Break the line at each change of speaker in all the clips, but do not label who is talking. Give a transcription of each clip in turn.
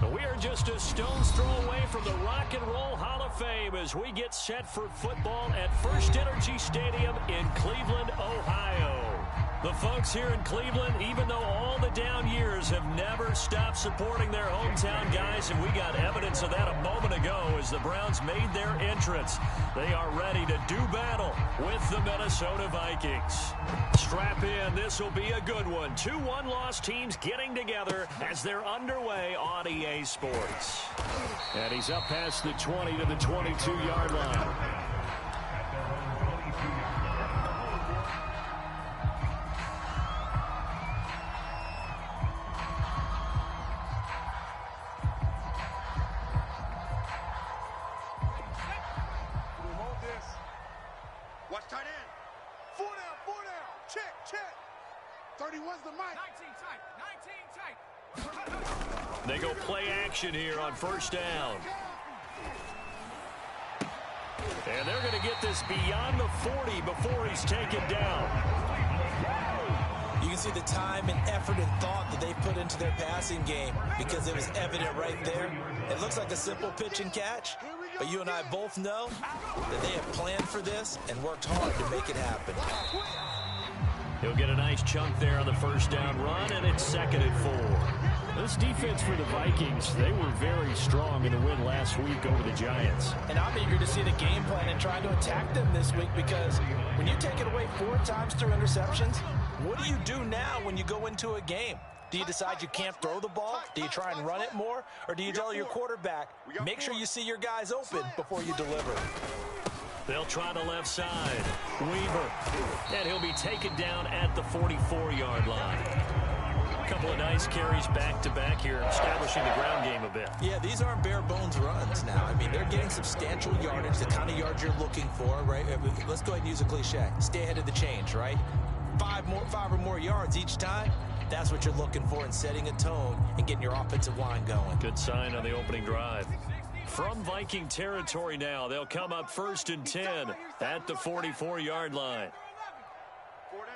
We are just a stone's throw away from the Rock and Roll Hall of Fame as we get set for football at First Energy Stadium in Cleveland, Ohio. The folks here in Cleveland, even though all the down years, have never stopped supporting their hometown guys, and we got evidence of that a moment ago as the Browns made their entrance. They are ready to do battle with the Minnesota Vikings. Strap in. This will be a good one. 2 one-loss teams getting together as they're underway on EA Sports. And he's up past the 20 to the 22-yard line.
Watch tight end. 4 down. Check. 31's the mic. 19 tight.
They go play action here on first down. And they're going to get this beyond the 40 before he's taken down.
You can see the time and effort and thought that they put into their passing game because it was evident right there. It looks like a simple pitch and catch, but you and I both know that they have planned for this and worked hard to make it happen.
He'll get a nice chunk there on the first down run, and it's 2nd and 4. This defense for the Vikings, they were very strong in the win last week over the Giants.
And I'm eager to see the game plan and try to attack them this week because when you take it away 4 times through interceptions, what do you do now when you go into a game? Do you decide you can't throw the ball? Do you try and run it more? Or do you tell your quarterback, make sure you see your guys open before you deliver?
They'll try the left side. Weaver. And he'll be taken down at the 44-yard line. A couple of nice carries back-to-back here, establishing the ground game a bit.
Yeah, these aren't bare-bones runs now. I mean, they're getting substantial yardage, the kind of yards you're looking for, right? Let's go ahead and use a cliche. Stay ahead of the change, right? 5 or more yards each time. That's what you're looking for in setting a tone and getting your offensive line going.
Good sign on the opening drive. From Viking territory now, they'll come up 1st and 10 at the 44-yard line.
4 down.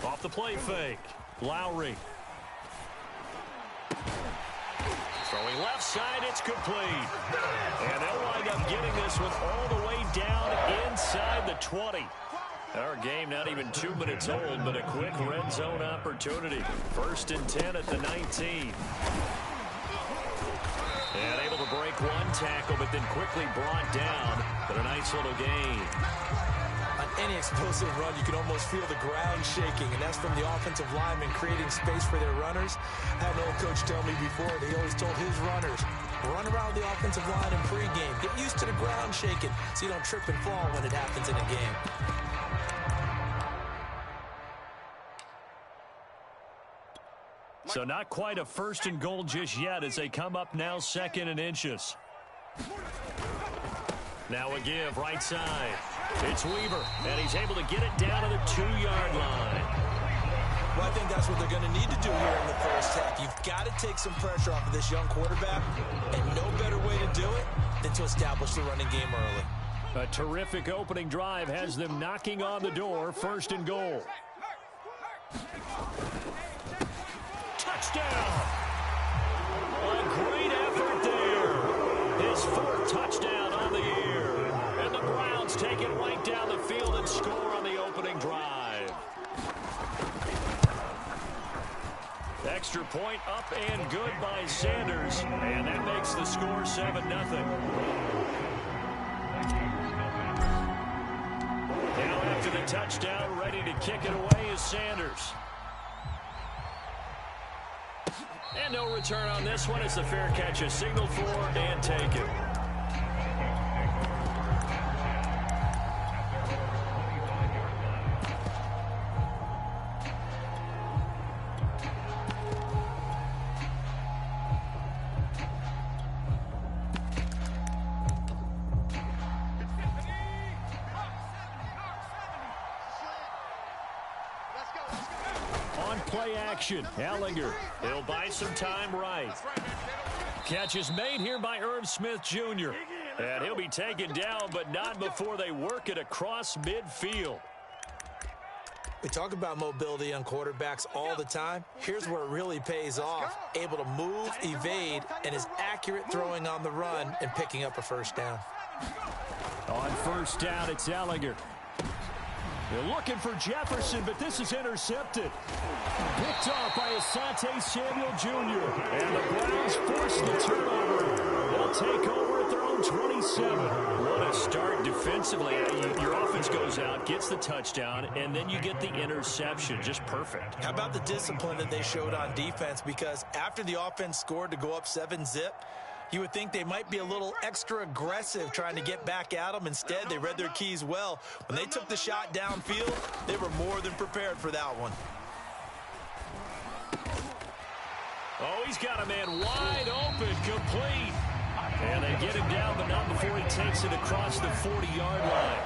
Off the play fake. Lowry. Throwing left side, it's complete. And they'll wind up getting this one all the way down inside the 20. Our game not even 2 minutes old, but a quick red zone opportunity. 1st and 10 at the 19. And able to break one tackle, but then quickly brought down. But a nice little gain.
On any explosive run, you can almost feel the ground shaking, and that's from the offensive linemen creating space for their runners. I had an old coach tell me before, that he always told his runners, run around the offensive line in pregame. Get used to the ground shaking so you don't trip and fall when it happens in a game.
So not quite a 1st and goal just yet as they come up now 2nd and inches. Now a give right side. It's Weaver, and he's able to get it down to the 2-yard line.
Well, I think that's what they're going to need to do here in the first half. You've got to take some pressure off of this young quarterback, and no better way to do it than to establish the running game early.
A terrific opening drive has them knocking on the door, 1st and goal. Touchdown! A great effort there. His 4th touchdown on the year. And the Browns take it right down the field and score on the opening drive. Extra point up and good by Sanders. And that makes the score 7-0. Now after the touchdown, ready to kick it away is Sanders. And no return on this one. It's the fair catch is signaled for and taken. Ellinger, he'll buy some time right. Catch is made here by Irv Smith Jr. And he'll be taken down, but not before they work it across midfield.
We talk about mobility on quarterbacks all the time. Here's where it really pays off. Able to move, evade, and is accurate throwing on the run and picking up a first down.
On first down, it's Ehlinger. They're looking for Jefferson, but this is intercepted. Picked off by Asante Samuel Jr. And the Browns force the turnover. They'll take over at their own 27. What a start defensively. Your offense goes out, gets the touchdown, and then you get the interception. Just perfect.
How about the discipline that they showed on defense? Because after the offense scored to go up 7-zip, you would think they might be a little extra aggressive trying to get back at them. Instead, they read their keys well. When they took the shot downfield, they were more than prepared for that one.
Oh, he's got a man wide open, complete. And they get him down, but not before he takes it across the 40-yard line.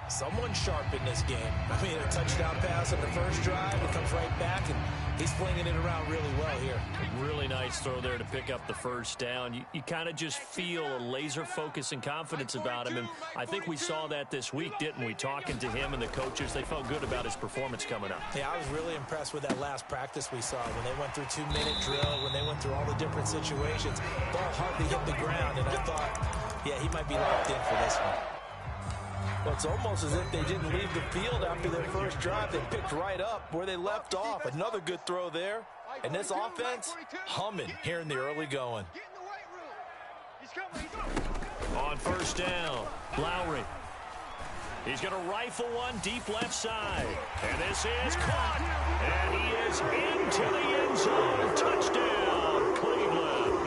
Someone sharp in this game. I mean, a touchdown pass on the first drive. It comes right back, and he's flinging it around really well here.
A really nice throw there to pick up the first down. You kind of just feel a laser focus and confidence about him, and I think we saw that this week, didn't we? Talking to him and the coaches, they felt good about his performance coming up.
Yeah, I was really impressed with that last practice we saw when they went through 2-minute drill, when they went through all the different situations. Ball hardly hit the ground, and I thought, yeah, he might be locked in for this one. Well, it's almost as if they didn't leave the field after their first drive. They picked right up where they left off. Another good throw there. And this offense, humming here in the early going.
On first down, Lowry. He's going to rifle one deep left side. And this is caught. And he is into the end zone. Touchdown, Cleveland.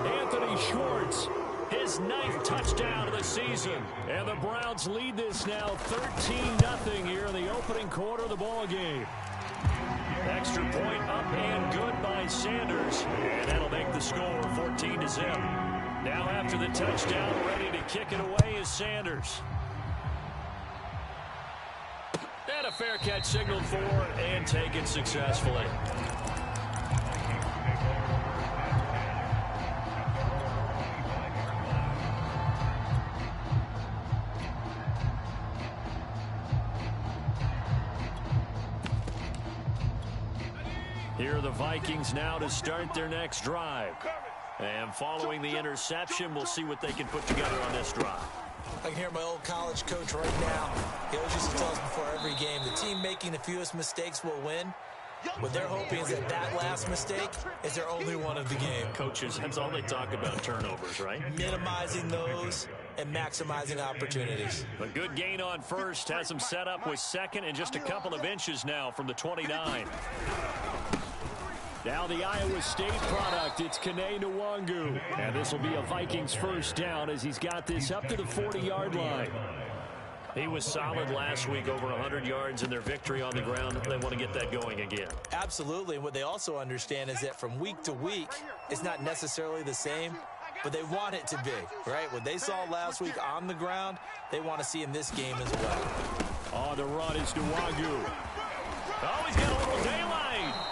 Anthony Schwartz. His 9th touchdown of the season. And the Browns lead this now 13-0 here in the opening quarter of the ball game. Extra point up and good by Sanders. And that'll make the score 14-0. Now after the touchdown, ready to kick it away is Sanders. And a fair catch signaled for and taken successfully. Here are the Vikings now to start their next drive. And following the interception, we'll see what they can put together on this drive.
I can hear my old college coach right now. He always used to tell us before every game, the team making the fewest mistakes will win. What they're hoping is that last mistake is their only one of the game.
Coaches, that's all they talk about, turnovers, right?
Minimizing those and maximizing opportunities.
A good gain on first has them set up with second and just a couple of inches now from the 29. Now the Iowa State product, it's Kene Nwangu. And this will be a Vikings first down as he's got this up to the 40-yard line. He was solid last week, over 100 yards in their victory on the ground. They want to get that going again.
Absolutely. And what they also understand is that from week to week, it's not necessarily the same, but they want it to be, right? What they saw last week on the ground, they want to see in this game as well.
On the run is Nwangu. Oh, he's got a little daylight.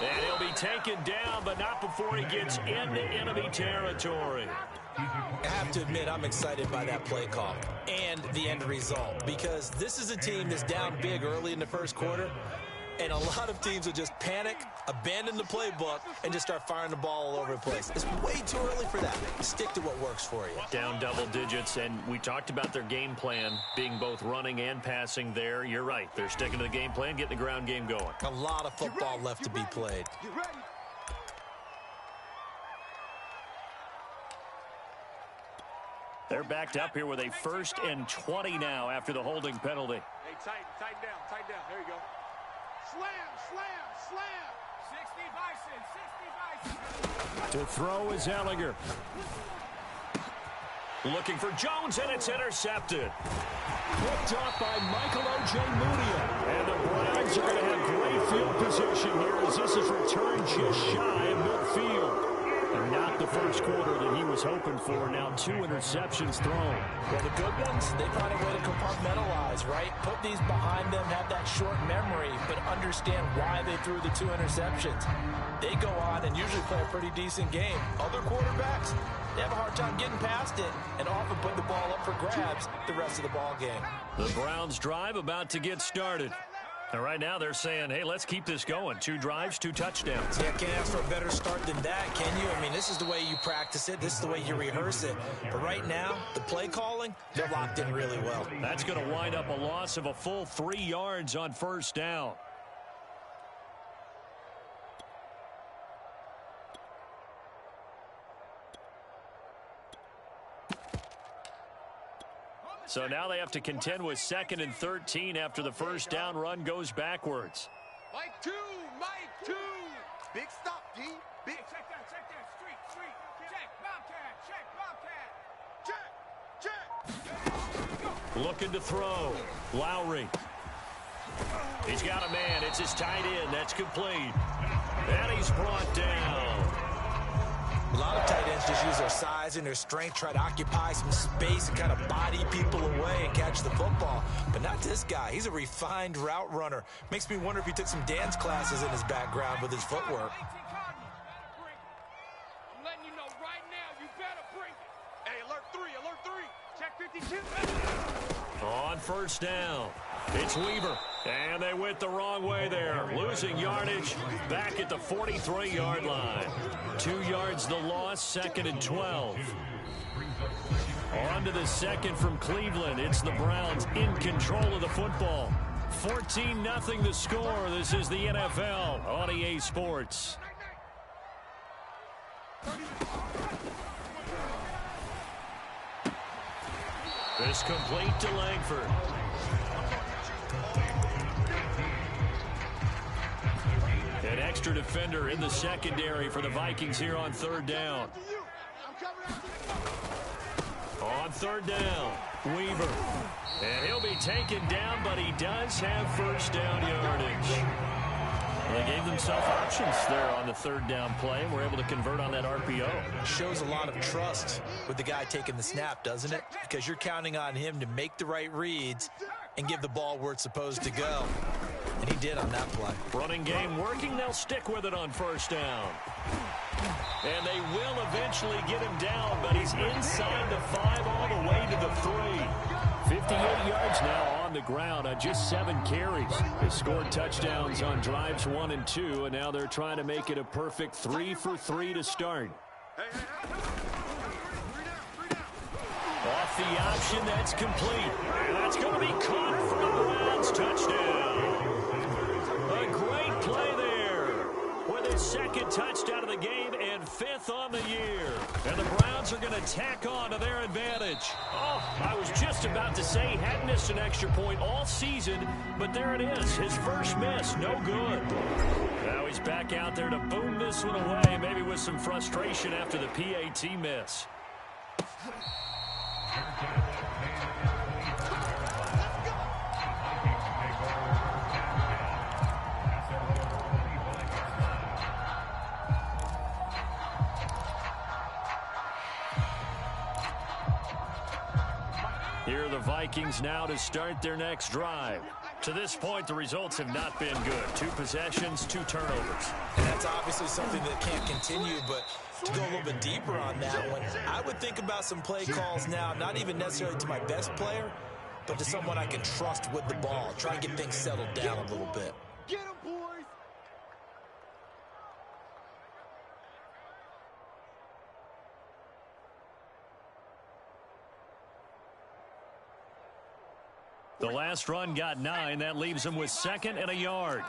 And he'll be taken down, but not before he gets into enemy territory.
I have to admit, I'm excited by that play call and the end result, because this is a team that's down big early in the first quarter, and a lot of teams will just panic, abandon the playbook, and just start firing the ball all over the place. It's way too early for that. Stick to what works for you.
Down double digits, and we talked about their game plan being both running and passing there. You're right. They're sticking to the game plan, getting the ground game going.
A lot of football left to be played.
They're backed up here with a 1st and 20 now after the holding penalty.
Hey, tighten down. There you go. Slam. 60 Bison.
To throw is Ehlinger. Looking for Jones, and it's intercepted. Picked off by Michael O.J. Mudia. And the Browns are going to have great field position here as this is returned just shy of midfield. And not the first quarter that he was hoping for. Now 2 interceptions thrown.
Well, the good ones, they find a way to compartmentalize, right? Put these behind them, have that short memory, but understand why they threw the 2 interceptions. They go on and usually play a pretty decent game. Other quarterbacks, they have a hard time getting past it and often put the ball up for grabs the rest of the ball game.
The Browns drive about to get started. And right now they're saying, hey, let's keep this going. 2 drives, 2 touchdowns.
Yeah, can't ask for a better start than that, can you? I mean, this is the way you practice it. This is the way you rehearse it. But right now, the play calling, they're locked in really well.
That's going to wind up a loss of a full 3 yards on first down. So now they have to contend with 2nd and 13 after the first down run goes backwards.
Mike 2, Mike 2. Big stop, D. Big.
Check that, street. Check, Bobcat.
Check.
Looking to throw. Lowry. He's got a man. It's his tight end. That's complete. And he's brought down.
A lot of tight ends just use their size and their strength, try to occupy some space and kind of body people away and catch the football. But not this guy. He's a refined route runner. Makes me wonder if he took some dance classes in his background with his footwork.
I'm letting you know right now, you better bring it.
Hey, alert 3.
Check 52.
On first down, it's Weaver. And they went the wrong way there. Losing yardage back at the 43-yard line. 2 yards the loss, 2nd and 12. On to the second from Cleveland. It's the Browns in control of the football. 14-0 the score. This is the NFL on EA Sports. This complete to Langford. An extra defender in the secondary for the Vikings here on 3rd down. On 3rd down, Weaver. And he'll be taken down, but he does have first down yardage. Well, they gave themselves options there on the 3rd down play, and were able to convert on that RPO.
Shows a lot of trust with the guy taking the snap, doesn't it? Because you're counting on him to make the right reads and give the ball where it's supposed to go. And he did on that play.
Running game working. They'll stick with it on first down. And they will eventually get him down, but he's inside the 5 all the way to the 3. 58 yards now on the ground on just 7 carries. They scored touchdowns on drives 1 and 2, and now they're trying to make it a perfect 3 for 3 to start. Off the option, that's complete. And that's going to be caught for the Browns. Touchdown. A great play there with his 2nd touchdown of the game and 5th on the year. And the Browns are going to tack on to their advantage. Oh, I was just about to say hadn't missed an extra point all season, but there it is. His first miss, no good. Now he's back out there to boom this one away, maybe with some frustration after the PAT miss. Here are the Vikings now to start their next drive. To this point, the results have not been good. 2 possessions, 2 turnovers.
And that's obviously something that can't continue, but to go a little bit deeper on that one, I would think about some play calls now, not even necessarily to my best player, but to someone I can trust with the ball. Try to get things settled down a little bit.
Get him, boys.
The last run got 9. That leaves him with 2nd and a yard.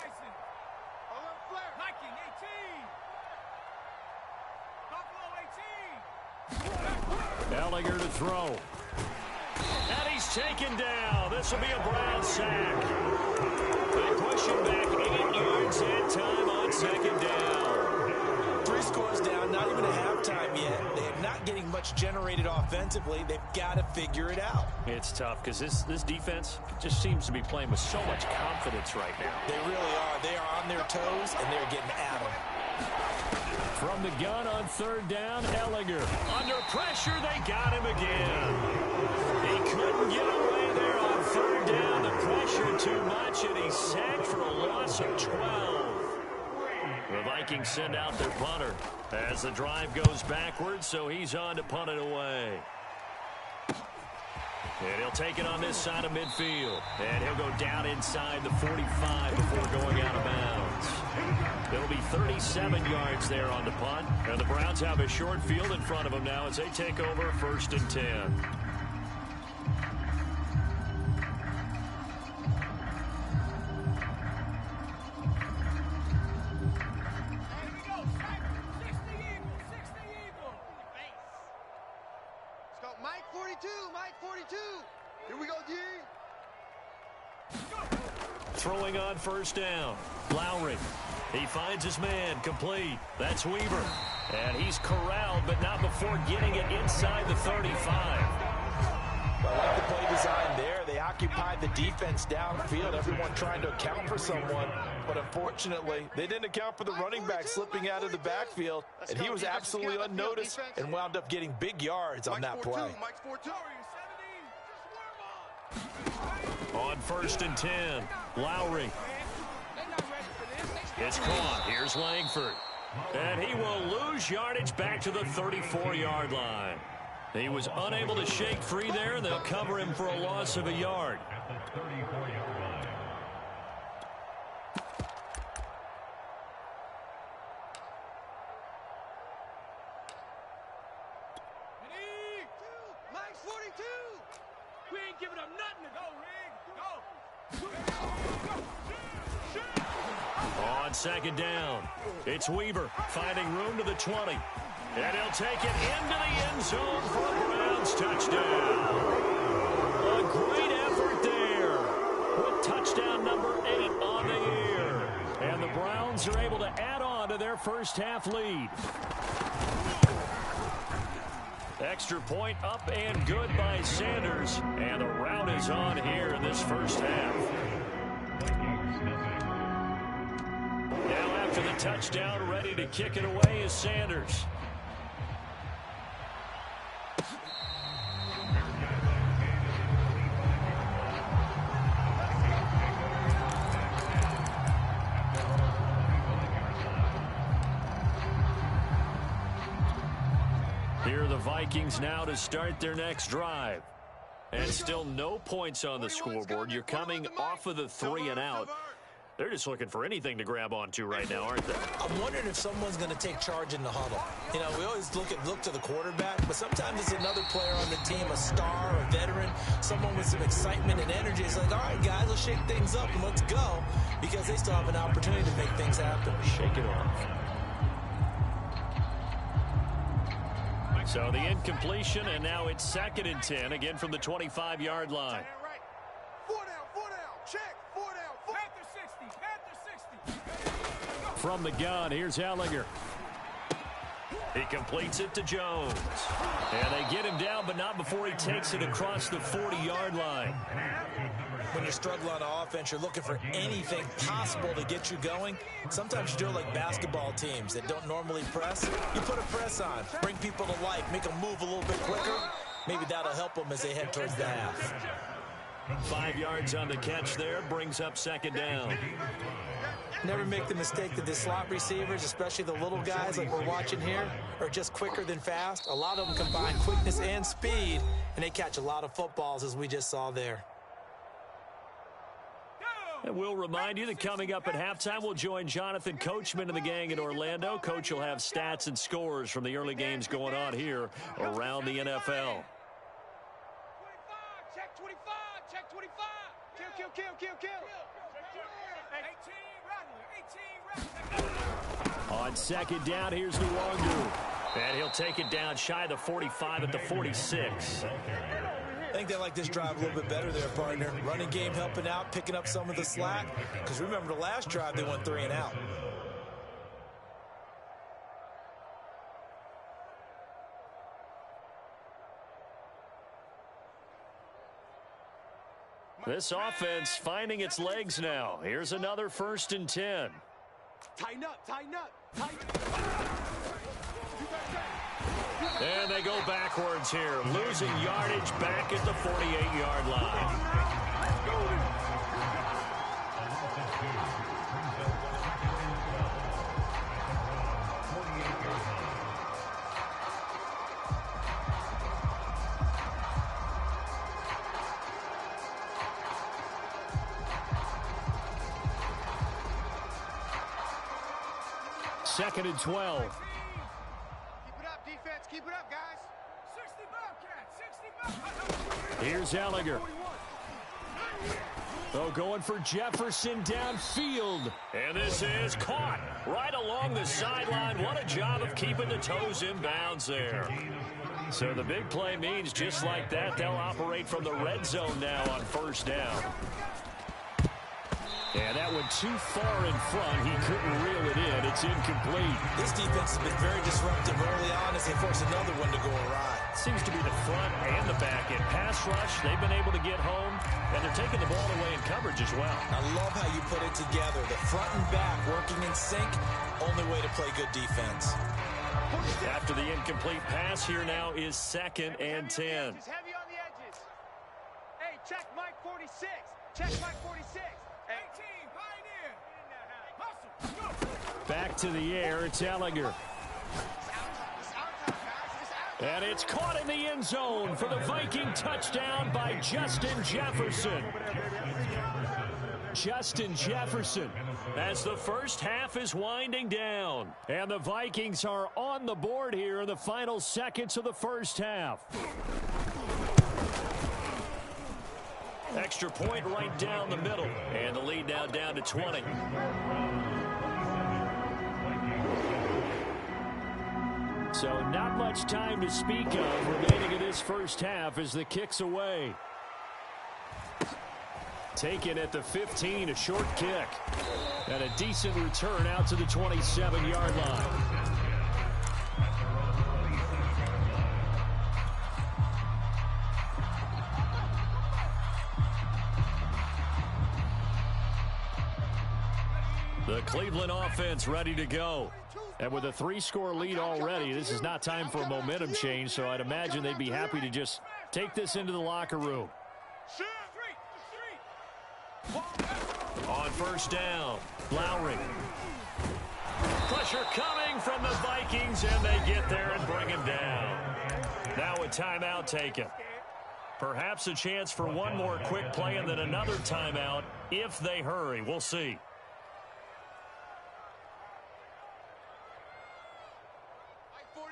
Ellinger to throw. And he's taken down. This will be a Brown sack. They push him back 8 yards and time on 2nd down.
3 scores down, not even a halftime yet. They're not getting much generated offensively. They've got to figure it out.
It's tough because this defense just seems to be playing with so much confidence right now.
They really are. They are on their toes, and they're getting at them.
From the gun on 3rd down, Ellinger. Under pressure, they got him again. He couldn't get away there on 3rd down. The pressure too much, and he's sacked for a loss of 12. The Vikings send out their punter as the drive goes backwards, so he's on to punt it away. And he'll take it on this side of midfield. And he'll go down inside the 45 before going out of bounds. It'll be 37 yards there on the punt. And the Browns have a short field in front of them now as they take over 1st and 10.
Mike 42, Mike 42. Here we go, D.
Throwing on 1st down. Lowry. He finds his man, complete. That's Weaver. And he's corralled, but not before getting it inside the 35.
I like the play design there. They occupied the defense downfield, everyone trying to account for someone. But unfortunately, they didn't account for the running back slipping out of the backfield. And he was absolutely unnoticed and wound up getting big yards on that play.
On 1st and 10, Lowry. It's caught. Here's Langford. And he will lose yardage back to the 34-yard line. He was unable to shake free there, and they'll cover him for a loss of a yard.
Mike's 42. We ain't giving up nothing to go, Rig. Go.
On 2nd down, it's Weaver finding room to the 20. And he'll take it into the end zone for a Browns touchdown. A great effort there with touchdown number 8 on the year. And the Browns are able to add on to their first half lead. Extra point up and good by Sanders. And the rout is on here in this first half. Now after the touchdown, ready to kick it away is Sanders. Here are the Vikings now to start their next drive. And still no points on the scoreboard. You're coming off of the 3 and out. They're just looking for anything to grab onto right now, aren't they?
I'm wondering if someone's going to take charge in the huddle. You know, we always look to the quarterback, but sometimes it's another player on the team, a star, a veteran, someone with some excitement and energy. It's like, all right, guys, let's shake things up and let's go, because they still have an opportunity to make things happen.
Shake it off. So the incompletion, and now it's 2nd and 10, again from the 25-yard line.
Four down, check, 4 down,
Panther 60.
From the gun, here's Ehlinger. He completes it to Jones. And they get him down, but not before he takes it across the 40-yard line.
When you struggle on offense, you're looking for anything possible to get you going. Sometimes you do it like basketball teams that don't normally press. You put a press on, bring people to life, make them move a little bit quicker. Maybe that'll help them as they head towards the half.
5 yards on the catch there, brings up 2nd down.
Never make the mistake that the slot receivers, especially the little guys like we're watching here, are just quicker than fast. A lot of them combine quickness and speed, and they catch a lot of footballs, as we just saw there.
And we'll remind you that coming up at halftime, we'll join Jonathan Coachman and the gang in Orlando. Coach will have stats and scores from the early games going on here around the NFL.
25, check 25, check 25. Kill. 18,
On 2nd down, here's Nwangu. And he'll take it down shy of the 45 at the 46.
I think they like this drive a little bit better there, partner. Running game helping out, picking up some of the slack. Because remember, the last drive, they went 3 and out.
This offense finding its legs now. Here's another 1st and 10.
Tighten up.
And they go backwards here, losing yardage back at the 48-yard line. 2nd and 12.
Keep it up, defense. Keep it up, guys.
60 Bobcats. 60
Here's Ehlinger. Oh, going for Jefferson downfield. And this is caught right along the sideline. What a job of keeping the toes in bounds there. So the big play means just like that, they'll operate from the red zone now on 1st down. And that went too far in front. He couldn't reel it in. It's incomplete.
This defense has been very disruptive early on as they force another one to go awry.
Seems to be the front and the back end. Pass rush, they've been able to get home, and they're taking the ball away in coverage as well.
I love how you put it together. The front and back working in sync, only way to play good defense.
After the incomplete pass, here now is 2nd and 10.
Heavy on the edges. Hey, check Mike 46. Check Mike 46. 18, Pioneer. Hustle.
Back to the air, it's Ehlinger. And it's caught in the end zone for the Viking touchdown by Justin Jefferson. Justin Jefferson as the first half is winding down. And the Vikings are on the board here in the final seconds of the first half. Extra point right down the middle. And the lead now down to 20. So not much time to speak of remaining in this first half as the kick's away. Taken at the 15, a short kick. And a decent return out to the 27-yard line. The Cleveland offense ready to go. And with a 3-score lead already, this is not time for a momentum change, so I'd imagine they'd be happy to just take this into the locker room. On 1st down, Lowry. Pressure coming from the Vikings, and they get there and bring him down. Now a timeout taken. Perhaps a chance for one more quick play and then another timeout if they hurry. We'll see.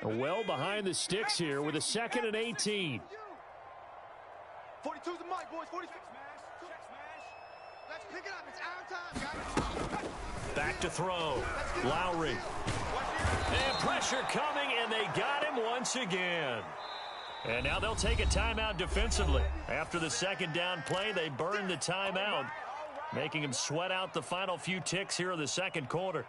Well behind the sticks here with a 2nd and 18.
42's the mic, boys. 46. Let's pick it up. It's our time, guys.
Back to throw. Lowry. And pressure coming, and they got him once again. And now they'll take a timeout defensively. After the 2nd down play, they burn the timeout, making him sweat out the final few ticks here in the 2nd quarter.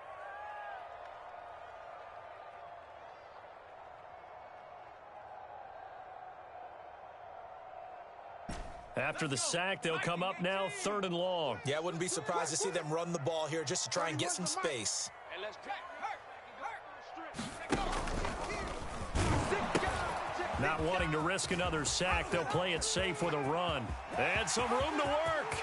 After the sack, they'll come up now 3rd and long.
Yeah, I wouldn't be surprised to see them run the ball here just to try and get some space.
Not wanting to risk another sack, they'll play it safe with a run. And some room to work.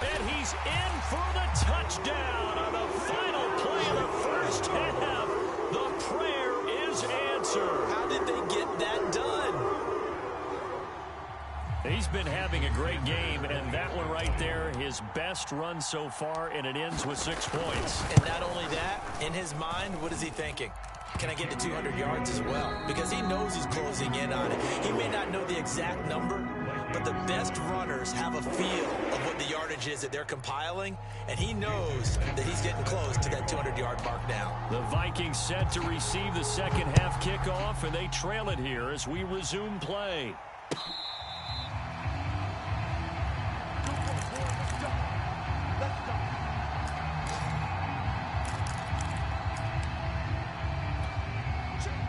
And he's in for the touchdown on the final play of the first half. The prayer is answered.
How did they get that done?
He's been having a great game, and that one right there, his best run so far, and it ends with 6 points.
And not only that, in his mind, what is he thinking? Can I get to 200 yards as well? Because he knows he's closing in on it. He may not know the exact number, but the best runners have a feel of what the yardage is that they're compiling, and he knows that he's getting close to that 200-yard mark now.
The Vikings set to receive the second half kickoff, and they trail it here as we resume play.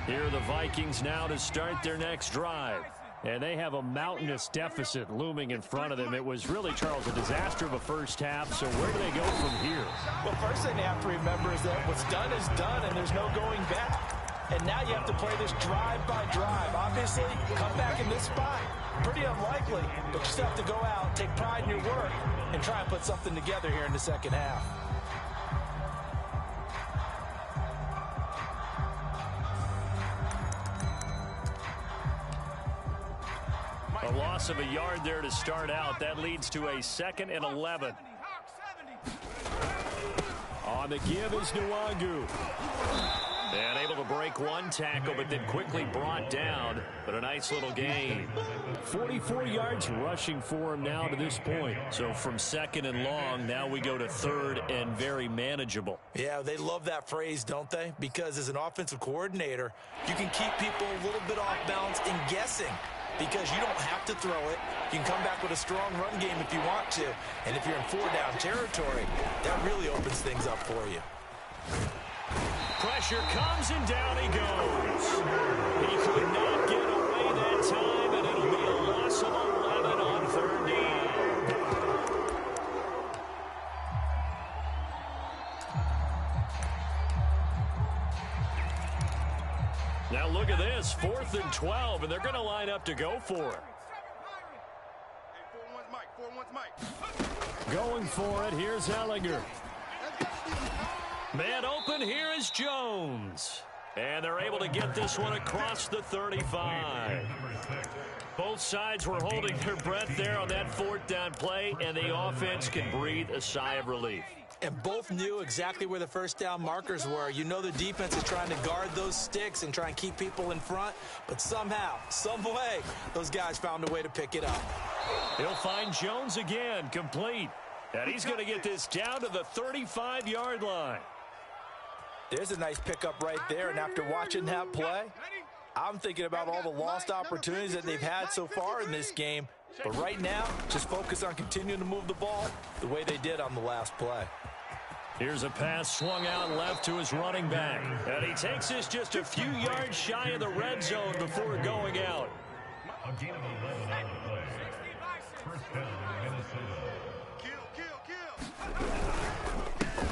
Here are the Vikings now to start their next drive. And they have a mountainous deficit looming in front of them. It was really, Charles, a disaster of a first half. So where do they go from here?
Well, first thing they have to remember is that what's done is done, and there's no going back. And now you have to play this drive by drive. Obviously, come back in this spot. Pretty unlikely, but you still have to go out, take pride in your work, and try and put something together here in the second half. A loss of a yard there to start out. That leads to a 2nd and 11.
On the give is Nwangu. And able to break one tackle, but then quickly brought down. But a nice little gain. 44 yards rushing for him now to this point. So from second and long, now we go to third and very manageable.
Yeah, they love that phrase, don't they? Because as an offensive coordinator, you can keep people a little bit off balance and guessing. Because you don't have to throw it. You can come back with a strong run game if you want to. And if you're in four-down territory, that really opens things up for you.
Pressure comes and down he goes. He could not get away that time, and it'll be a loss of 11 on third down. Now look at this, 4th and 12, and they're going to line up to go for it.
Hey, 4-1's Mike.
Going for it, here's Ehlinger. Man open, here is Jones. And they're able to get this one across the 35. Both sides were holding their breath there on that 4th down play, and the offense can breathe a sigh of relief.
And both knew exactly where the first down markers were. You know the defense is trying to guard those sticks and try and keep people in front, but somehow, some way, those guys found a way to pick it up.
He'll find Jones again, complete. And he's going to get this down to the 35-yard line.
There's a nice pickup right there, and after watching that play, I'm thinking about all the lost opportunities that they've had so far in this game. But right now, just focus on continuing to move the ball the way they did on the last play.
Here's a pass swung out left to his running back. And he takes this just a few yards shy of the red zone before going out.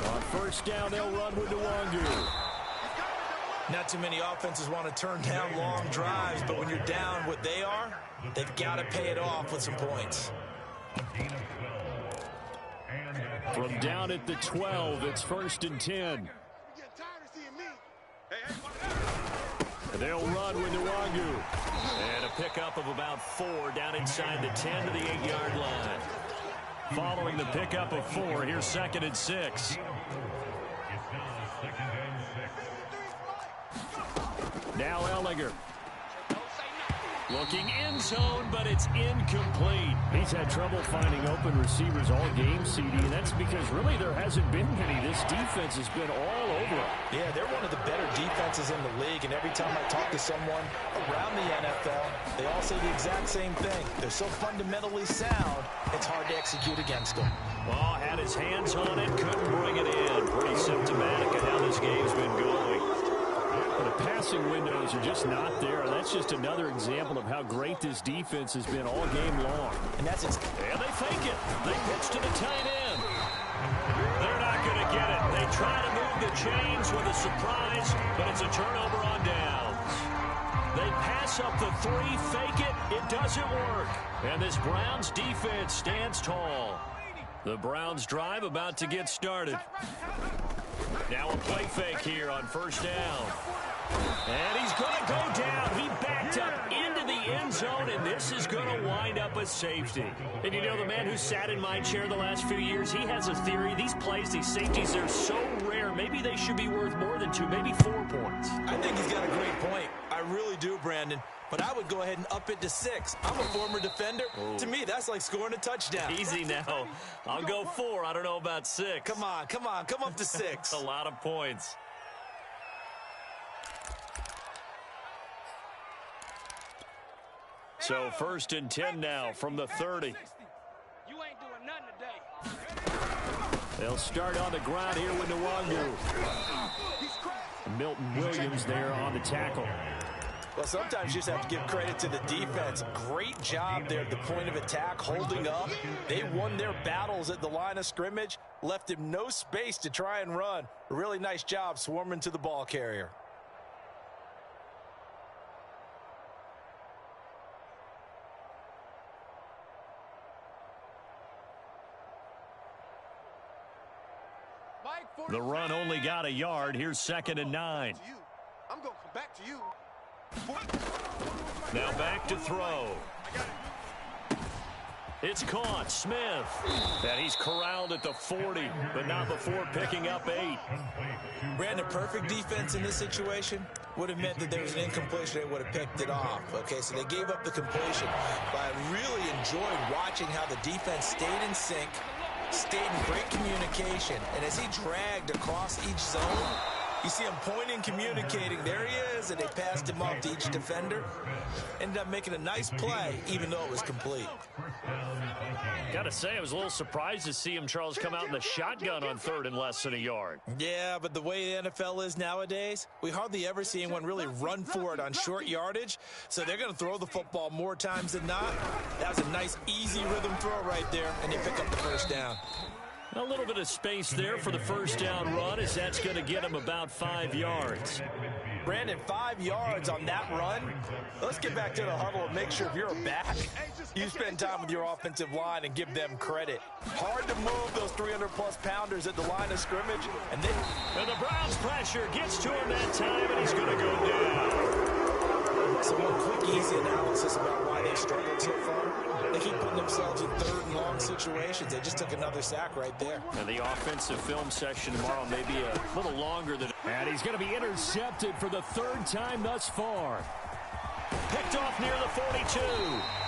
On first down, they'll run with Nwangu.
Not too many offenses want to turn down long drives, but when you're down what they are, they've got to pay it off with some points.
From down at the 12, it's 1st and 10. They'll run with Nwangu. And a pickup of about 4 down inside the 10 to the 8-yard line. Following the pickup of 4, here's 2nd and 6. Now Ehlinger. Looking end zone, but it's incomplete. He's had trouble finding open receivers all game, CD, and that's because really there hasn't been many. This defense has been all over it.
Yeah, they're one of the better defenses in the league, and every time I talk to someone around the NFL, they all say the exact same thing. They're so fundamentally sound, it's hard to execute against them.
Well, had his hands on it, couldn't bring it in. Pretty symptomatic of how this game's been going. The passing windows are just not there. That's just another example of how great this defense has been all game long.
And that's it.
And they fake it. They pitch to the tight end. They're not going to get it. They try to move the chains with a surprise, but it's a turnover on downs. They pass up the 3, fake it. It doesn't work. And this Browns defense stands tall. The Browns drive about to get started. Now a play fake here on first down. And he's going to go down. He backed up into the end zone, and this is going to wind up a safety. And you know, the man who sat in my chair the last few years, he has a theory. These plays, these safeties, they're so rare. Maybe they should be worth more than 2, maybe 4 points.
I think he's got a great point. I really do, Brandon. But I would go ahead and up it to 6. I'm a former defender. Ooh. To me, that's like scoring a touchdown.
Easy now. I'll go 4. I don't know about 6.
Come on. Come up to 6.
A lot of points. So 1st and 10 now from the 30.
You ain't doing nothing today.
They'll start on the ground here with Nwangu. Milton Williams there on the tackle.
Well, sometimes you just have to give credit to the defense. Great job there at the point of attack, holding up. They won their battles at the line of scrimmage, left him no space to try and run. A really nice job swarming to the ball carrier.
The run only got a yard. Here's 2nd and 9.
I'm going to come back to you.
Now back to throw. It's caught. Smith. And he's corralled at the 40, but not before picking up 8.
Brandon, perfect defense in this situation would have meant that there was an incompletion. They would have picked it off. Okay, so they gave up the completion. But I really enjoyed watching how the defense stayed in sync, stayed in great communication. And as he dragged across each zone, you see him pointing, communicating. There he is, and they passed him up to each defender. Ended up making a nice play, even though it was complete.
Got to say, I was a little surprised to see him, Charles, come out in the shotgun on 3rd and less than a yard.
Yeah, but the way the NFL is nowadays, we hardly ever see anyone really run for it on short yardage. So they're going to throw the football more times than not. That was a nice, easy rhythm throw right there, and they pick up the first down.
A little bit of space there for the first down run, as that's going to get him about 5 yards.
Brandon, 5 yards on that run. Let's get back to the huddle and make sure if you're a back, you spend time with your offensive line and give them credit. Hard to move those 300-plus pounders at the line of scrimmage. And
the Browns pressure gets to him that time, and he's going to go down.
Some quick, easy analysis about why they've struggled so far. They keep putting themselves in 3rd and long situations. They just took another sack right there.
And the offensive film session tomorrow may be a little longer than... And he's going to be intercepted for the 3rd time thus far. Picked off near the 42.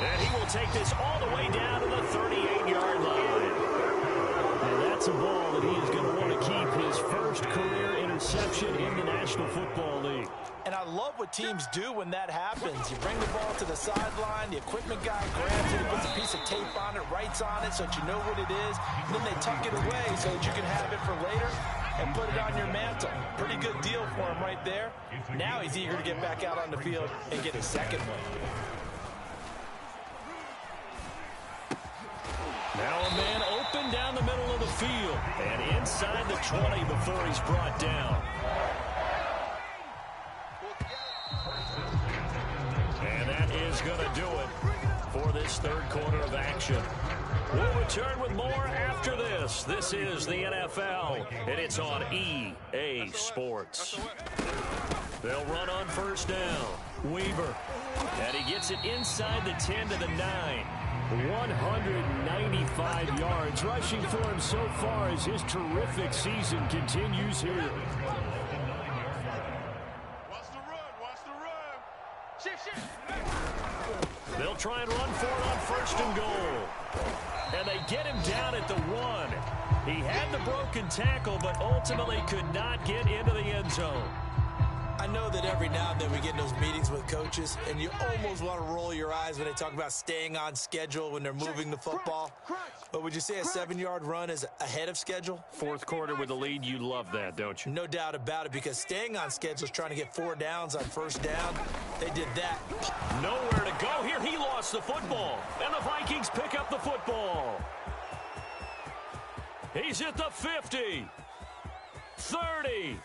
And he will take this all the way down to the 38-yard line. And that's a ball that he is going to want to keep, his first career interception in the National Football League.
And I love what teams do when that happens. You bring the ball to the sideline, the equipment guy grabs it, he puts a piece of tape on it, writes on it so that you know what it is, and then they tuck it away so that you can have it for later and put it on your mantle. Pretty good deal for him right there. Now he's eager to get back out on the field and get his second one.
Now a man open down the middle of the field and inside the 20 before he's brought down. And that is going to do it for this 3rd quarter of action. We'll return with more after this. This is the NFL, and it's on EA Sports. They'll run on first down. Weaver. And he gets it inside the 10 to the 9. 195 yards rushing for him so far as his terrific season continues here.
Watch the run. Watch the run.
Shift.
They'll try and run for it on 1st and goal. And they get him down at the 1. He had the broken tackle, but ultimately could not get into the end zone.
I know that every now and then we get in those meetings with coaches, and you almost want to roll your eyes when they talk about staying on schedule when they're moving the football. But would you say a 7-yard run is ahead of schedule?
4th quarter with the lead, you love that, don't you?
No doubt about it, because staying on schedule is trying to get 4 downs on 1st down. They did that.
Nowhere to go here. He lost the football, and the Vikings pick up the football. He's at the 50, 30,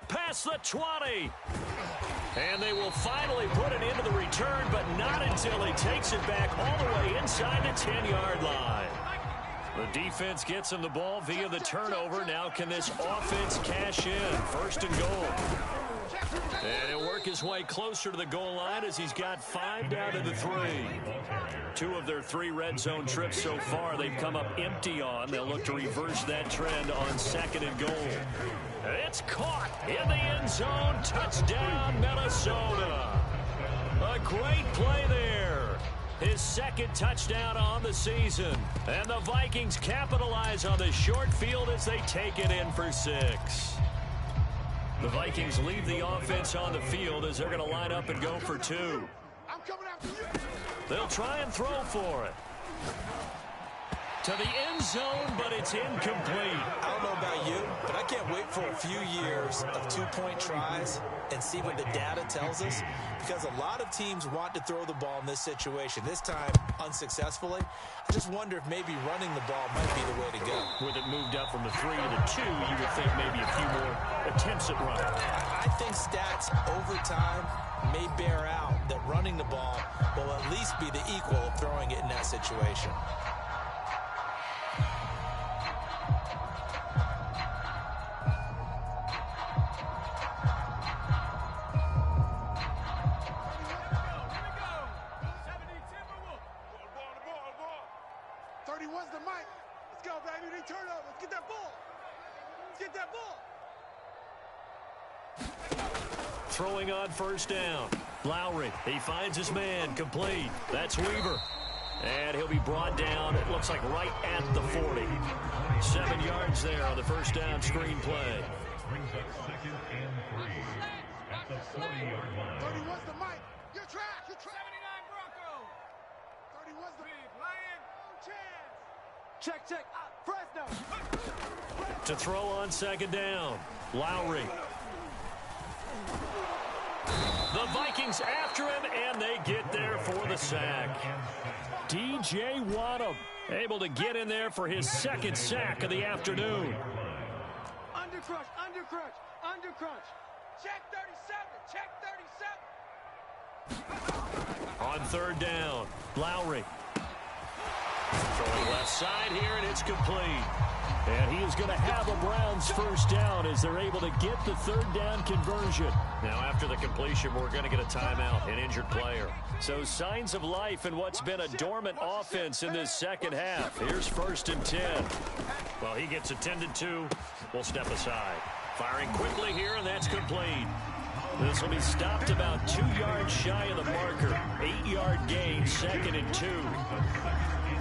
past the 20. And they will finally put it into the return, but not until he takes it back all the way inside the 10-yard line. The defense gets him the ball via the turnover. Now can this offense cash in? 1st and goal. And he'll work his way closer to the goal line as he's got 5 down to the 3. 2 of their 3 red zone trips so far they've come up empty on. They'll look to reverse that trend on 2nd and goal. It's caught in the end zone. Touchdown, Minnesota. A great play there. His 2nd touchdown on the season. And the Vikings capitalize on the short field as they take it in for 6. The Vikings leave the offense on the field as they're going to line up and go for 2.
I'm coming after you.
They'll try and throw for it. To the end zone, but it's incomplete.
I don't know about you, but I can't wait for a few years of 2-point tries and see what the data tells us, because a lot of teams want to throw the ball in this situation. This time, unsuccessfully. I just wonder if maybe running the ball might be the way to go.
With it moved up from the 3 to the 2, you would think maybe a few more attempts at running.
I think stats over time may bear out that running the ball will at least be the equal of throwing it in that situation.
31's the mic. Let's go, baby. They turn over. Let's get that ball. Let's get that ball.
Throwing on first down. Lowry, he finds his man, complete. That's Weaver. And he'll be brought down, it looks like right at the 40. 7 yards there on the first down screen play.
Brings up 2nd and 3 at the 40-yard line. 31's the mic. You're trash. You're trash.
79 Broncos.
31's the
Big Lion. Chance. Check. Fresno.
To throw on second down. Lowry. The Vikings after him, and they get there for the sack. DJ Wadham able to get in there for his 2nd sack of the afternoon.
Under crunch. Check 37. Check 37.
On third down, Lowry. Throwing left side here, and it's complete. And he is going to have a Browns first down as they're able to get the 3rd down conversion. Now, after the completion, we're going to get a timeout, an injured player. So signs of life in what's been a dormant offense in this second half. Here's 1st and 10. Well, he gets attended to. We'll step aside. Firing quickly here, and that's complete. This will be stopped about 2 yards shy of the marker. 8-yard gain, 2nd and 2.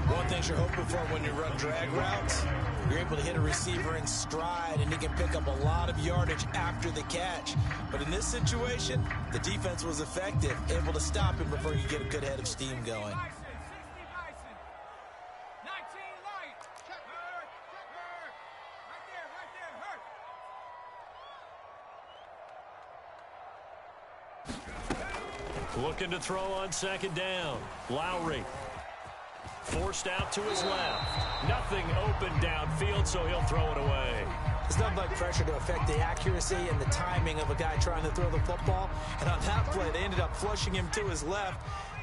One thing you're hoping for when you run drag routes, you're able to hit a receiver in stride, and he can pick up a lot of yardage after the catch. But in this situation, the defense was effective, able to stop him before you get a good head of steam going.
60 Bison. 19 Light. Hurt. Right there. Hurt.
Looking to throw on second down. Lowry. Forced out to his left. Nothing open downfield, so he'll throw it away.
There's nothing like pressure to affect the accuracy and the timing of a guy trying to throw the football. And on that play, they ended up flushing him to his left,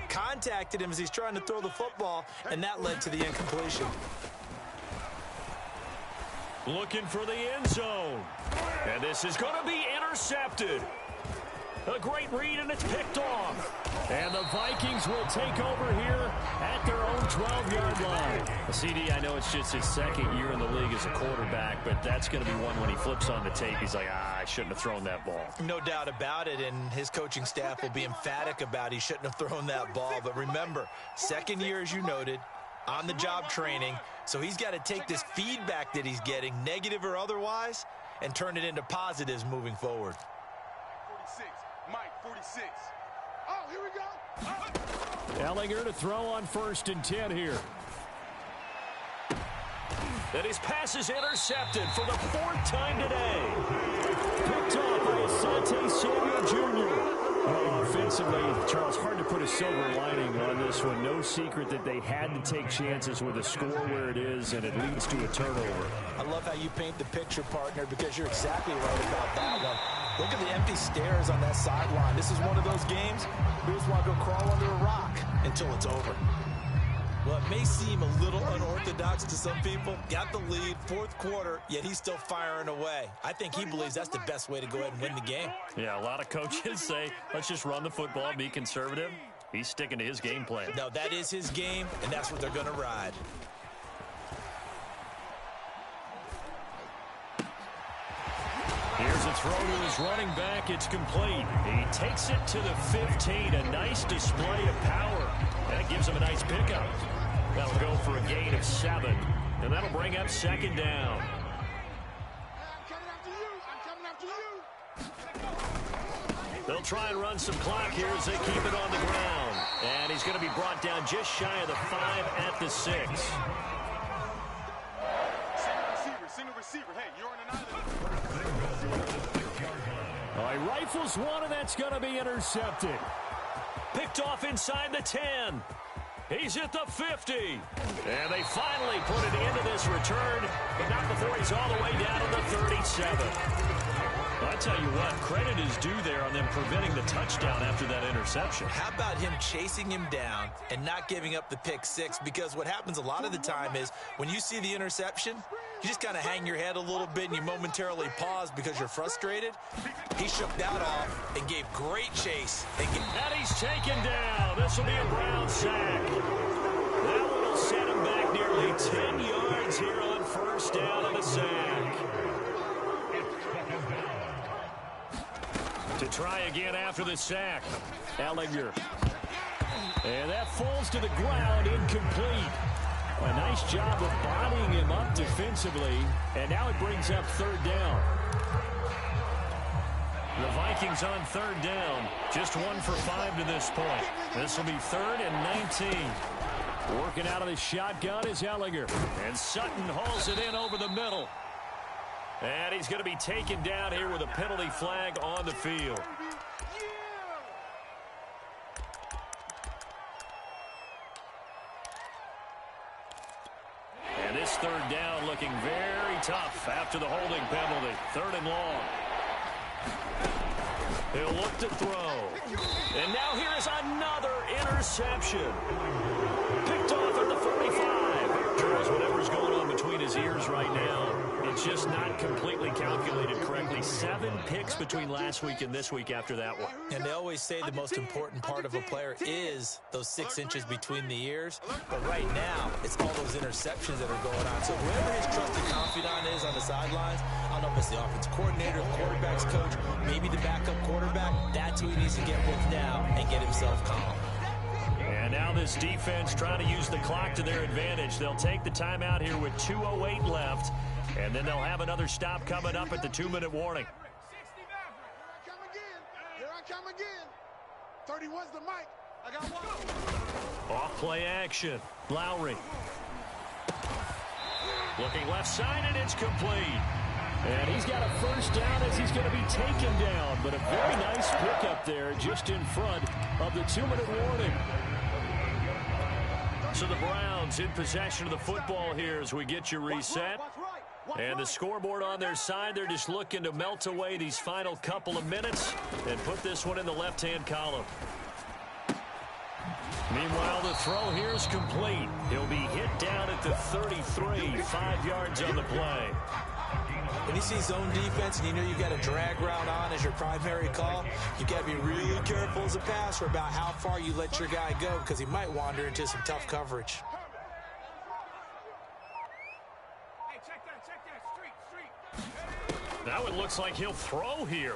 contacted him as he's trying to throw the football, and that led to the incompletion.
Looking for the end zone. And this is going to be intercepted. A great read, and it's picked off. And the Vikings will take over here at their own 12-yard line. CD, I know it's just his 2nd year in the league as a quarterback, but that's going to be one when he flips on the tape. He's like, I shouldn't have thrown that ball.
No doubt about it, and his coaching staff will be emphatic about he shouldn't have thrown that ball. But remember, 2nd year, as you noted, on-the-job training, so he's got to take this feedback that he's getting, negative or otherwise, and turn it into positives moving forward.
46. Mike, 46. Oh, here we go.
Ellinger to throw on 1st and 10 here. And his pass is intercepted for the 4th time today. Picked off by Asante Samuel Jr. Offensively, Charles, hard to put a silver lining on this one. No secret that they had to take chances with a score where it is, and it leads to a turnover.
I love how you paint the picture, partner, because you're exactly right about that one. Look at the empty stairs on that sideline. This is one of those games we just want to go crawl under a rock until it's over. Well, it may seem a little unorthodox to some people. Got the lead, 4th quarter, yet he's still firing away. I think he believes that's the best way to go ahead and win the game.
Yeah, a lot of coaches say, let's just run the football, be conservative. He's sticking to his game plan.
No, that is his game, and that's what they're going to ride.
Here's a throw to his running back. It's complete. He takes it to the 15. A nice display of power. That gives him a nice pickup. That'll go for a gain of 7. And that'll bring up 2nd down.
I'm coming after you.
They'll try and run some clock here as they keep it on the ground. And he's going to be brought down just shy of the 5 at the 6.
Single receiver. Hey, you're on an island.
All right, rifles one, and that's going to be intercepted. Picked off inside the 10. He's at the 50. And they finally put it into this return, but not before he's all the way down to the 37. Well, I tell you what, credit is due there on them preventing the touchdown after that interception.
How about him chasing him down and not giving up the pick 6? Because what happens a lot of the time is when you see the interception, you just kind of hang your head a little bit and you momentarily pause because you're frustrated. He shook that off and gave great chase.
And he's taken down. This will be a Brown sack. That one will set him back nearly To try again after the sack. Ehlinger. And that falls to the ground, incomplete. A nice job of bodying him up defensively. And now it brings up third down. The Vikings on third down. Just 1 for 5 to this point. This will be 3rd and 19. Working out of the shotgun is Ehlinger. And Sutton hauls it in over the middle. And he's going to be taken down here with a penalty flag on the field. And this third down looking very tough after the holding penalty. 3rd and long. He'll look to throw. And now here is another interception. Picked off at the 45. Charles, whatever's going on between his ears right now, it's just not completely calculated correctly. 7 picks between last week and this week after that one.
And they always say the most important part of a player is those 6 inches between the ears. But right now, it's all those interceptions that are going on. So whoever his trusted confidant is on the sidelines, I don't know if it's the offensive coordinator, the quarterback's coach, maybe the backup quarterback, that's who he needs to get with now and get himself calm.
And now this defense trying to use the clock to their advantage. They'll take the timeout here with 2:08 left, and then they'll have another stop coming up at the 2-minute warning.
Here I come again. 31's the mic. I got one.
Off play action. Lowry. Looking left side, and it's complete. And he's got a first down as he's going to be taken down. But a very nice pickup there just in front of the 2-minute warning. So the Browns in possession of the football here as we get you reset. And the scoreboard on their side, they're just looking to melt away these final couple of minutes and put this one in the left-hand column. Meanwhile, the throw here is complete. He'll be hit down at the 33, 5 yards on the play.
When you see zone defense and you know you've got a drag route on as your primary call, you've got to be really careful as a passer about how far you let your guy go because he might wander into some tough coverage.
Hey, check that, street.
Now it looks like he'll throw here.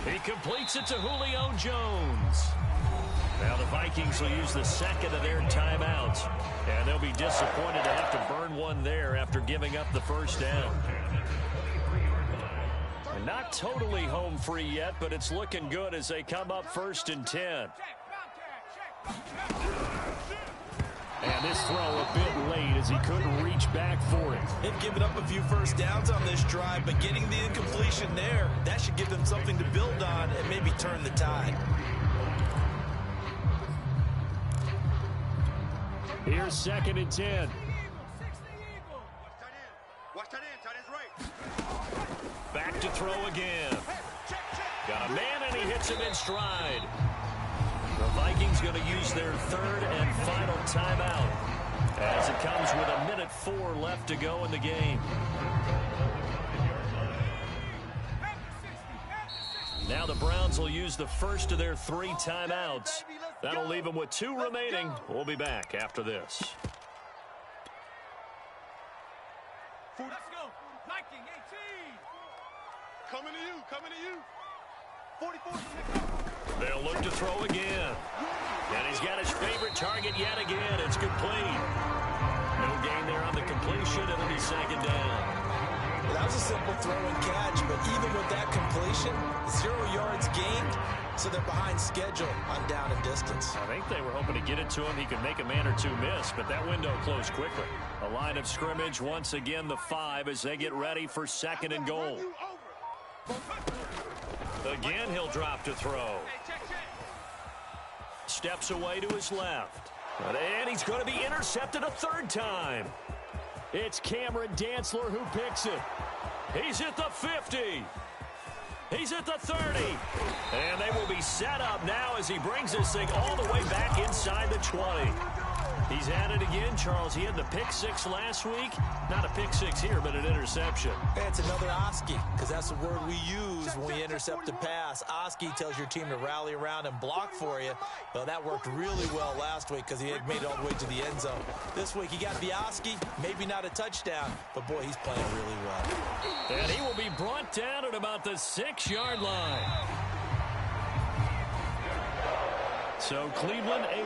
He completes it to Julio Jones. Now the Vikings will use the second of their timeouts. And they'll be disappointed to have to burn one there after giving up the first down. And not totally home free yet, but it's looking good as they come up 1st and 10. And this throw a bit late as he couldn't reach back for it.
They've given up a few first downs on this drive, but getting the incompletion there, that should give them something to build on and maybe turn the tide.
Here's 2nd and 10. Back to throw again. Got a man and he hits him in stride. The Vikings going to use their 3rd and final timeout as it comes with 1:04 left to go in the game. Now the Browns will use the first of their 3 timeouts. That'll leave them with 2 remaining. We'll be back after this.
Let's go. Viking 18.
Coming to you.
44.
They'll look to throw again. And he's got his favorite target yet again. It's complete. No gain there on the completion. It'll be 2nd down.
Well, that was a simple throw and catch, but even with that completion, 0 yards gained, so they're behind schedule on down and distance.
I think they were hoping to get it to him. He could make a man or 2 miss, but that window closed quickly. A line of scrimmage, once again the 5 as they get ready for 2nd and goal. Again, he'll drop to throw. Steps away to his left. And he's going to be intercepted a 3rd time. It's Cameron Dantzler who picks it. He's at the 50. He's at the 30. And they will be set up now as he brings this thing all the way back inside the 20. He's at it again, Charles. He had the pick six last week. Not a pick six here, but an interception.
It's another Oski, because that's the word we use when we intercept a pass. Oski tells your team to rally around and block for you. Well, that worked really well last week because he had made it all the way to the end zone. This week he got the Oski, maybe not a touchdown, but boy, he's playing really well.
And he will be brought down at about the 6-yard line. So Cleveland